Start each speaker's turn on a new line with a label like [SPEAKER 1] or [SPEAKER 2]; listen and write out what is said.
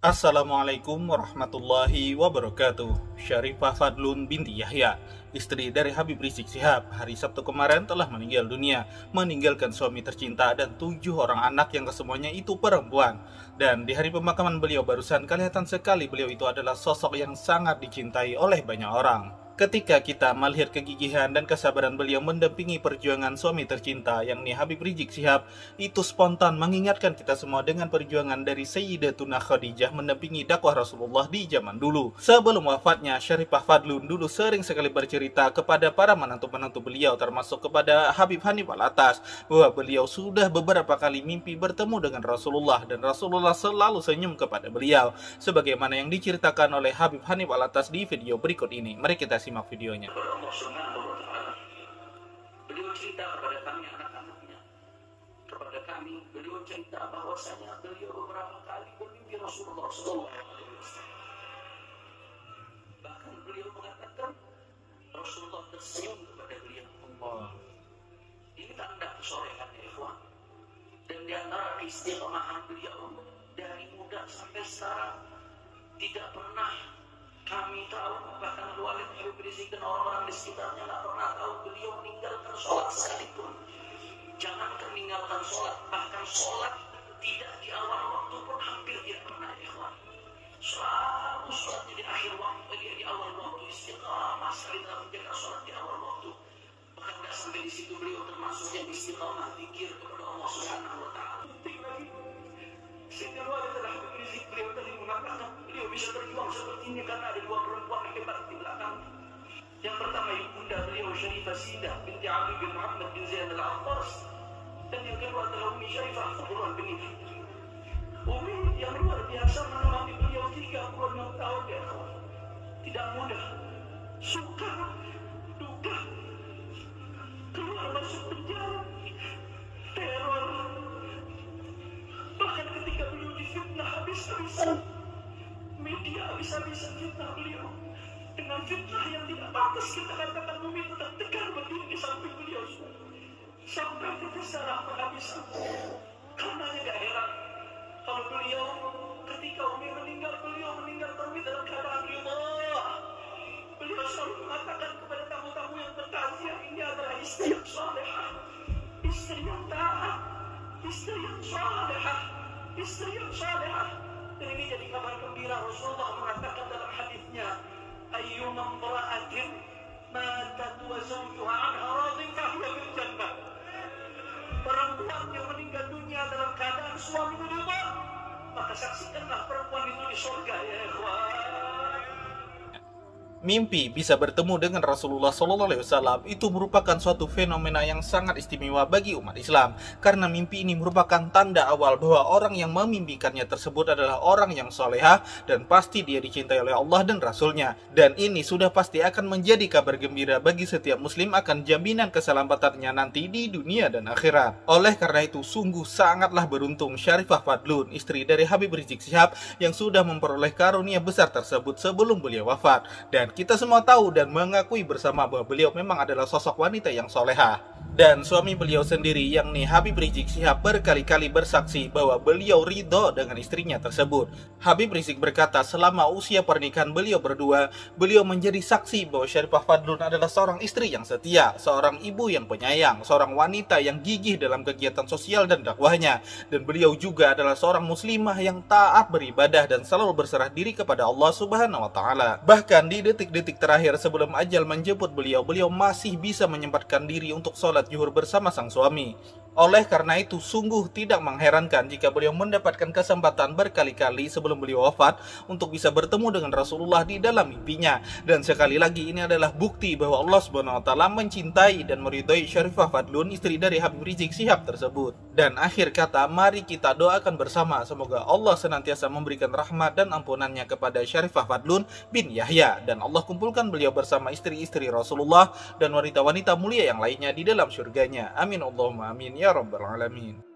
[SPEAKER 1] Assalamualaikum warahmatullahi wabarakatuh. Syarifah Fadlun binti Yahya, istri dari Habib Rizik Syihab, hari Sabtu kemarin telah meninggal dunia, meninggalkan suami tercinta dan 7 orang anak yang kesemuanya itu perempuan. Dan di hari pemakaman beliau barusan, kelihatan sekali beliau itu adalah sosok yang sangat dicintai oleh banyak orang. Ketika kita melihat kegigihan dan kesabaran beliau mendampingi perjuangan suami tercinta, yakni Habib Rizik Syihab, itu spontan mengingatkan kita semua dengan perjuangan dari Sayyidatuna Khadijah mendampingi dakwah Rasulullah di zaman dulu. Sebelum wafatnya, Syarifah Fadlun dulu sering sekali bercerita kepada para menantu-menantu beliau, termasuk kepada Habib Hanif Alatas, bahwa beliau sudah beberapa kali mimpi bertemu dengan Rasulullah, dan Rasulullah selalu senyum kepada beliau, sebagaimana yang diceritakan oleh Habib Hanif Alatas di video berikut ini. Mari kita simak videonya.
[SPEAKER 2] Beliau cerita kepada kami anak-anaknya, kepada kami beliau cerita bahwasanya beliau beberapa kali bermimpi Rasulullah SAW. Bahkan beliau mengatakan Rasulullah tersenyum kepada beliau. Ini tanda kesolehan ya ikhwan. Dan di antara istiqomahan beliau dari muda sampai sekarang tidak pernah kami tahu, bahkan Walid Habib Rizik dan orang-orang di sekitarnya nggak pernah tahu beliau meninggalkan sholat sekalipun. Jangan meninggalkan sholat, bahkan sholat tidak di awal waktu pun hampir tidak pernah ikhwan. Selalu sholat di akhir waktu, dia di awal waktu, istiqamah sekali dalam menjaga sholat di awal waktu. Bahkan nggak sampai di situ beliau termasuk yang istiqamah zikir kepada Allah Subhanahu Wa Taala. Sehingga Walid Habib Rizik beliau tadi mengatakan beliau bisa berjuang seperti ini karena ada 2 perempuan yang hebat di belakang. Yang pertama ibunda beliau Syarifah Sidah binti Ali bin Muhammad bin Zain al-Attas, dan yang kedua adalah Umi Syarifah Fadlun binti Umi yang luar biasa menemani beliau 36 tahun ya kawan. Tidak mudah, suka, duka, keluar masuk penjara, teror. Bahkan ketika beliau difitnah habis-habisan, media habis-habisan fitnah beliau dengan fitnah yang tidak pantas kita katakan. Umi tetap tegar berdiri di samping beliau sampai Profesor Ahmad habis. Karena gak heran kalau beliau ketika Umi meninggal, beliau meninggal dalam keadaan ridha. Beliau selalu mengatakan kepada tamu-tamu yang bertaziah, ini adalah istri yang salehah, istri yang taat, istri yang salehah, istri yang salehah. Dan ini jadi kabar gembira. Rasulullah mengatakan dalam hadisnya, ayyuma imra'atin matat wa zawjuha anha radin fahiya fil jannah. Perempuan yang meninggal dunia dalam keadaan suaminya ridha, maka saksikanlah perempuan itu di surga ya ikhwan.
[SPEAKER 1] Mimpi bisa bertemu dengan Rasulullah SAW itu merupakan suatu fenomena yang sangat istimewa bagi umat Islam, karena mimpi ini merupakan tanda awal bahwa orang yang memimpikannya tersebut adalah orang yang solehah dan pasti dia dicintai oleh Allah dan Rasulnya. Dan ini sudah pasti akan menjadi kabar gembira bagi setiap muslim akan jaminan keselamatannya nanti di dunia dan akhirat. Oleh karena itu sungguh sangatlah beruntung Syarifah Fadlun, istri dari Habib Rizik Syihab, yang sudah memperoleh karunia besar tersebut sebelum beliau wafat. Dan kita semua tahu dan mengakui bersama bahwa beliau memang adalah sosok wanita yang solehah. Dan suami beliau sendiri, yakni Habib Rizik Syihab, berkali-kali bersaksi bahwa beliau ridho dengan istrinya tersebut. Habib Rizik berkata selama usia pernikahan beliau berdua, beliau menjadi saksi bahwa Syarifah Fadlun adalah seorang istri yang setia, seorang ibu yang penyayang, seorang wanita yang gigih dalam kegiatan sosial dan dakwahnya. Dan beliau juga adalah seorang muslimah yang taat beribadah dan selalu berserah diri kepada Allah Subhanahu Wa Taala. Bahkan di detik-detik terakhir sebelum ajal menjemput beliau, beliau masih bisa menyempatkan diri untuk sholat zuhur bersama sang suami. Oleh karena itu sungguh tidak mengherankan jika beliau mendapatkan kesempatan berkali-kali sebelum beliau wafat untuk bisa bertemu dengan Rasulullah di dalam mimpinya. Dan sekali lagi ini adalah bukti bahwa Allah Subhanahu Wa Taala mencintai dan meridhai Syarifah Fadlun, istri dari Habib Rizik Syihab tersebut. Dan akhir kata, mari kita doakan bersama semoga Allah senantiasa memberikan rahmat dan ampunannya kepada Syarifah Fadlun bin Yahya, dan Allah kumpulkan beliau bersama istri-istri Rasulullah dan wanita-wanita mulia yang lainnya di dalam surganya. Amin Allahumma amin ya rabbal alamin.